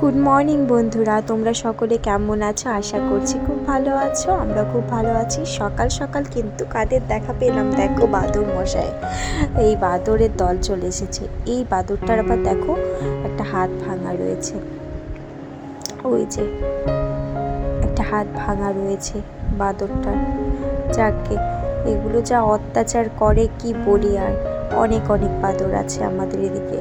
Good morning বন্ধুরা, তোমরা সকলে কেমন আছো? আশা করছি খুব ভালো আছো। আমরা খুব ভালো আছি। সকাল সকাল কিন্তু কাদের দেখা পেলাম, দেখো বাদর মশাই। এই বাদরের দল চলে এসেছে। এই বাদরটার আবার দেখো একটা হাত ভাঙা রয়েছে, ওই যে একটা হাত ভাঙা রয়েছে বাদরটার। যাকে এগুলো যা অত্যাচার করে কি বলি আর। অনেক অনেক বাদর আছে আমাদের এদিকে।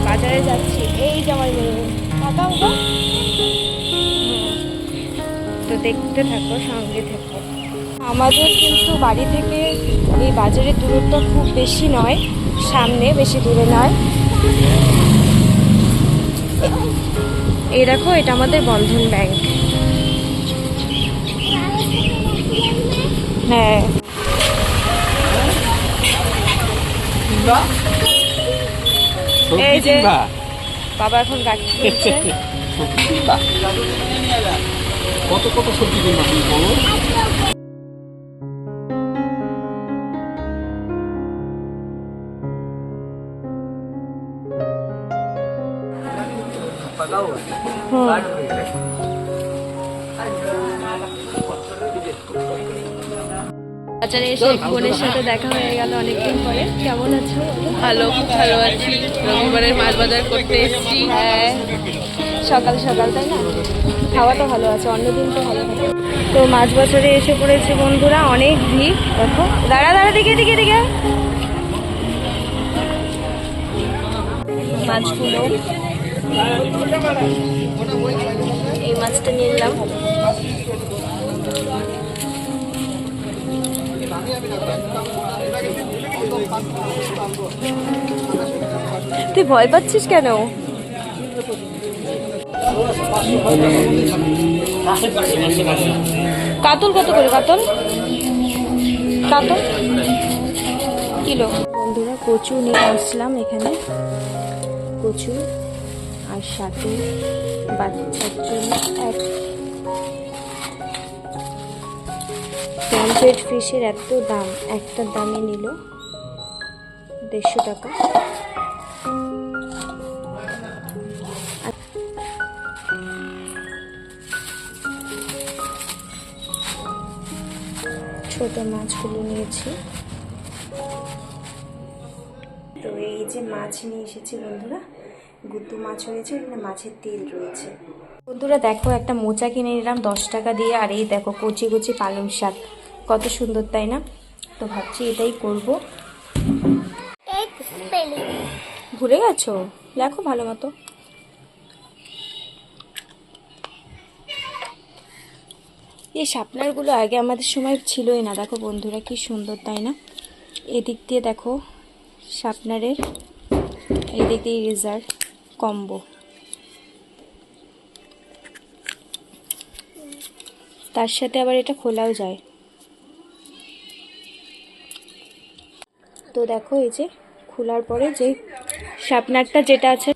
বাজারে যাচ্ছি, এই যে আমার মেয়ে। তো দেখতে থাকো, সঙ্গে থাকো। আমাদের কিন্তু বাড়ি থেকে এই বাজারের দূরত্ব খুব বেশি নয়, সামনে, বেশি দূরে নয়। এই দেখো, এটা আমাদের বন্ধন ব্যাংক। হ্যাঁ, এই যে বাবা এখন গাড়ি কিনছে। কত কত সবজি কিনবা তুমি বলো? বাজারে এসে বোনের সাথে দেখা হয়ে গেল অনেকদিন পরে। কেমন আছো? ভালো, খুব ভালো আছি। রবিবারের মাছ বাজার করতে এসেছি। হ্যাঁ, সকাল সকাল, তাই না? খাওয়াটা ভালো আছে, অন্যদিন তো ভালো থাকে। তো মাছ বাজারে এসে পড়েছে বন্ধুরা, অনেক ভিড়। দেখো, দাঁড়া দাঁড়া, দিকে দিকে দিকে মাছগুলো। এই মাছটা নিলাম। তুই ভয় পাচ্ছিস কেন? কাতল কত করে? কাতল কাতল কিলো। বন্ধুরা, কচু নিয়ে আসলাম এখানে। কচু আর সাথে বাচ্চার জন্য এক পমফ্রেট ফিশের এত দাম, একটা দামে নিল 150 টাকা। ছোট মাছগুলো নিয়েছি। তো এই যে মাছ নিয়ে এসেছি বন্ধুরা, গুতু মাছ রয়েছে, এখানে মাছের তেল রয়েছে। বন্ধুরা দেখো, একটা মোচা কিনে নিলাম 10 টাকা দিয়ে। আর এই দেখো কচি কচি পালং শাক, কত সুন্দর তাই না? তো ভাবছি এটাই করব। ভুলে গেছো? দেখো ভালো মতো। এই শাপলারগুলো আগে আমাদের সময় ছিলই না। দেখো বন্ধুরা কি সুন্দর তাই না? এদিক দিয়ে দেখো শাপলারের, এদিক দিয়ে রেজার কম্বো। তার সাথে আবার এটা খোলাও যায়। তো দেখো এই যে খোলার পরে যে শাপনারটা যেটা আছে,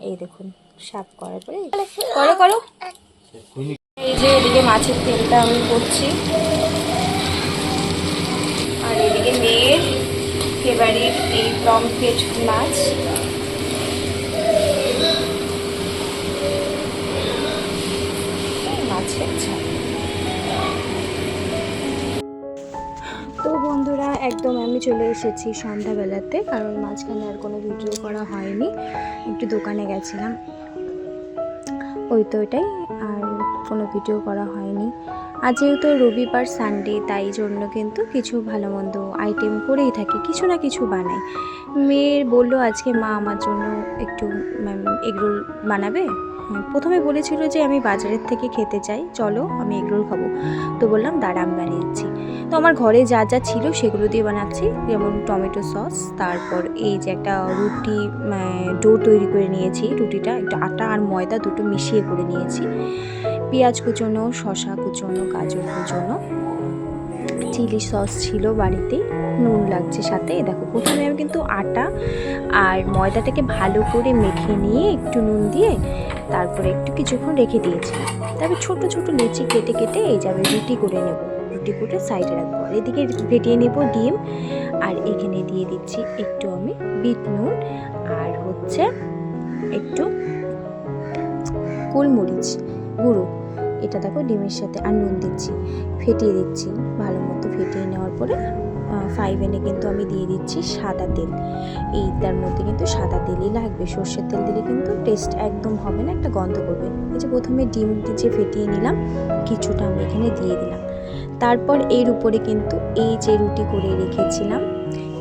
এই দেখুন সাফ করার পরে করো করো। এই যে এদিকে মাছের তেলটা আমি করছি, আর এদিকে মেয়ের ফেভারিট এই পমফ্রেট মাছ। মাছের ঝাল। তো বন্ধুরা, একদম আমি চলে এসেছি সন্ধ্যাবেলাতে, কারণ মাঝখানে আর কোনো ভিডিও করা হয়নি। একটু দোকানে গেছিলাম, ওই তো ওইটাই, আর কোনো ভিডিও করা হয়নি। আজ যেহেতু রবিবার সানডে, তাই জন্য কিন্তু কিছু ভালো মন্দ আইটেম করেই থাকি, কিছু না কিছু বানাই। মেয়ের বললো আজকে মা আমার জন্য একটু এগরোল বানাবে। প্রথমে বলেছিল যে আমি বাজারের থেকে খেতে চাই, চলো আমি এগরোল খাবো। তো বললাম দাঁড়া আমি বানিয়েছি। তো আমার ঘরে যা যা ছিল সেগুলো দিয়ে বানাচ্ছি, যেমন টমেটো সস, তারপর এই যে একটা রুটি ডো তৈরি করে নিয়েছি। রুটিটা একটু আটা আর ময়দা দুটো মিশিয়ে করে নিয়েছি। পেঁয়াজ কুচোনো, শসা কুচোনো, গাজর কুচোনো, চিলি সস ছিল বাড়িতেই, নুন লাগছে সাথে। দেখো প্রথমে আমি কিন্তু আটা আর ময়দাটাকে ভালো করে মেখে নিয়ে একটু নুন দিয়ে তারপরে একটু কিছুক্ষণ রেখে দিয়েছি। তারপর ছোট ছোট লেচি কেটে কেটে এই যাবে রুটি করে নেব। রুটি করে সাইডে রাখবো। আর এদিকে ফেটিয়ে নেব ডিম, আর এখানে দিয়ে দিচ্ছি একটু আমি বিট নুন আর হচ্ছে একটু গোলমরিচ গুঁড়ো, এটা দেখো ডিমের সাথে, আর নুন দিচ্ছি, ফেটিয়ে দিচ্ছি। ভালো মতো ফেটিয়ে নেওয়ার পরে 5 এনে কিন্তু আমি দিয়ে দিচ্ছি সাদা তেল। এইটার মধ্যে কিন্তু সাদা তেলই লাগবে, সর্ষের তেল দিলে কিন্তু টেস্ট একদম হবে না, একটা গন্ধ করবে। এই যে প্রথমে ডিম যে ফেটিয়ে নিলাম কিছুটা আমি এখানে দিয়ে দিলাম। তারপর এর উপরে কিন্তু এই যে রুটি করে রেখেছিলাম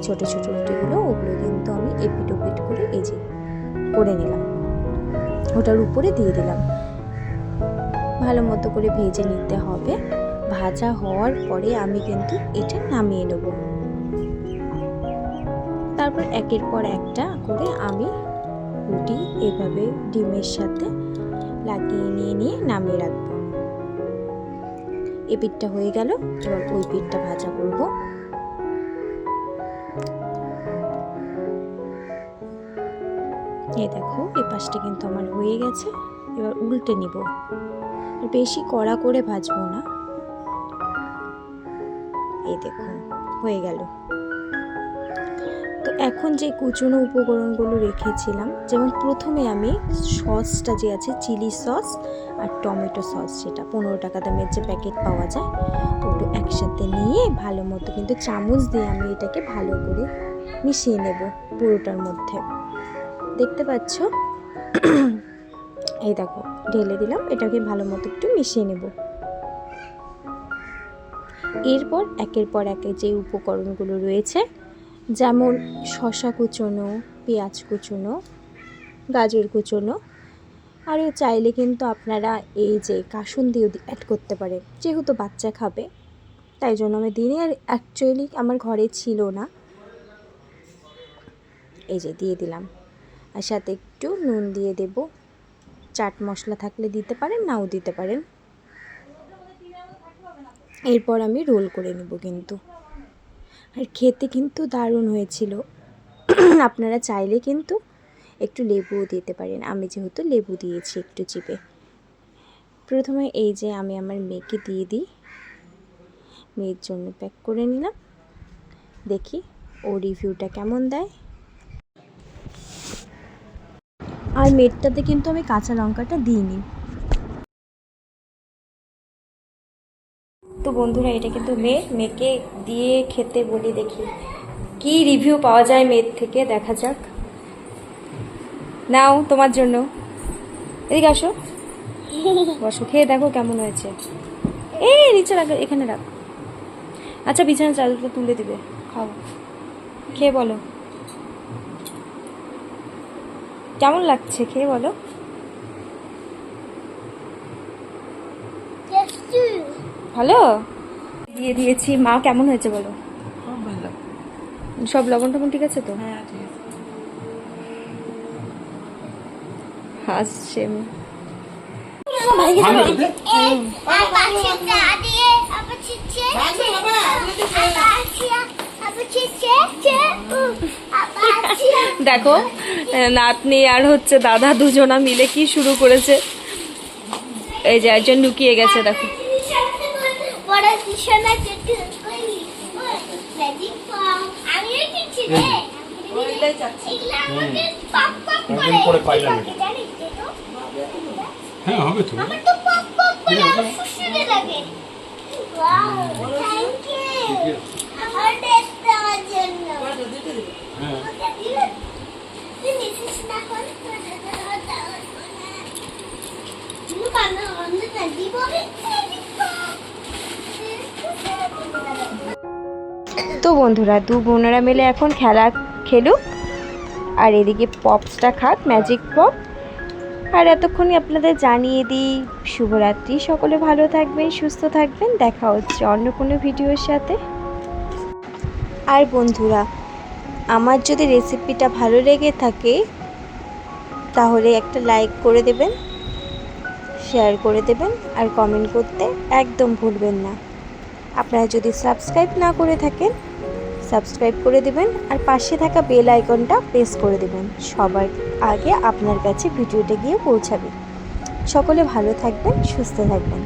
ছোট ছোট রুটিগুলো, ওগুলো কিন্তু আমি এপিট ওপিট করে এই যে করে নিলাম, ওটার উপরে দিয়ে দিলাম। ভালো মতো করে ভেজে নিতে হবে। ভাজা হওয়ার পরে আমি কিন্তু এটা নামিয়ে নেব। তারপর একের পর একটা করে আমি রুটি এভাবে ডিমের সাথে লাগিয়ে নিয়ে নামিয়ে রাখবো। এই পিঠটা হয়ে গেল, এবার ওই পিঠটা ভাজা করব। এই দেখো এই পাশটা কিন্তু আমার হয়ে গেছে, এবার উল্টে নিব। বেশি কড়া করে ভাজবো না। এই দেখুন হয়ে গেল। তো এখন যে কুচনো উপকরণগুলো রেখেছিলাম, যেমন প্রথমে আমি সসটা যে আছে চিলি সস আর টমেটো সস, যেটা 15 টাকা দামের যে প্যাকেট পাওয়া যায়, ওটা একসাথে নিয়ে ভালো মতো কিন্তু চামচ দিয়ে আমি এটাকে ভালো করে মিশিয়ে নেব পুরোটার মধ্যে। দেখতে পাচ্ছ? এই দেখো ঢেলে দিলাম, এটাকে ভালো মতো একটু মিশিয়ে নেব। এরপর একের পর এক যে উপকরণগুলো রয়েছে, যেমন শসা কুচোনো, পেঁয়াজ কুচোনো, গাজর কুচোনো, আরও চাইলে কিন্তু আপনারা এই যে কাসুন্দিও অ্যাড করতে পারেন, যেহেতু বাচ্চা খাবে তাই জন্য আমি দিনে, আর অ্যাকচুয়ালি আমার ঘরে ছিল না। এই যে দিয়ে দিলাম, আর সাথে একটু নুন দিয়ে দেব। চাট মশলা থাকলে দিতে পারেন, নাও দিতে পারেন। এরপর আমি রোল করে নেব কিন্তু, আর খেতে কিন্তু দারুণ হয়েছিল। আপনারা চাইলে কিন্তু একটু লেবুও দিতে পারেন, আমি যেহেতু লেবু দিয়েছি একটু চিপে। প্রথমে এই যে আমি আমার মেয়েকে দিয়ে দিই, মেয়ের জন্য প্যাক করে নিলাম। দেখি ও রিভিউটা কেমন দেয়। আর মেয়েটাতে কিন্তু আমি কাঁচা লঙ্কাটা দিইনি। তো বন্ধুরা এটা কিন্তু মেয়েকে দিয়ে খেতে বলি, দেখি কি রিভিউ পাওয়া যায় মেয়ের থেকে, দেখা যাক। নাও তোমার জন্য, এদিকে আসো, বসো, খেয়ে দেখো কেমন হয়েছে। এই নিচে রাখ, এখানে রাখ। আচ্ছা বিছানা চালটা তুলে দিবে, খাও, খেয়ে বলো কেমন লাগছে, খেয়ে বলো। ভালো দিয়ে দিয়েছি। মা কেমন হয়েছে বলো। সব লবণ টবণ ঠিক আছে তো? হ্যাঁ ঠিক আছে। হাসছে। দেখো নাতনি আর হচ্ছে দাদা দুজনা মিলে কি শুরু করেছে। এই যে একজন লুকিয়ে গেছে, দেখো। হ্যাঁ হবে তো। তো বন্ধুরা দু বোনেরা মিলে এখন খেলা খেলুক, আর এদিকে পপসটা খাক, ম্যাজিক পপ। আর এতক্ষণই আপনাদের জানিয়ে দিই শুভরাত্রি, সকলে ভালো থাকবেন, সুস্থ থাকবেন, দেখা হচ্ছে অন্য কোনো ভিডিওর সাথে। আর বন্ধুরা আমার যদি রেসিপিটা ভালো লেগে থাকে তাহলে একটা লাইক করে দেবেন, শেয়ার করে দেবেন, আর কমেন্ট করতে একদম ভুলবেন না। আপনারা যদি সাবস্ক্রাইব না করে থাকেন সাবস্ক্রাইব করে দেবেন, আর পাশে থাকা বেল আইকনটা প্রেস করে দেবেন, সবার আগে আপনার কাছে ভিডিওটা গিয়ে পৌঁছাবে। সকলে ভালো থাকবেন, সুস্থ থাকবেন।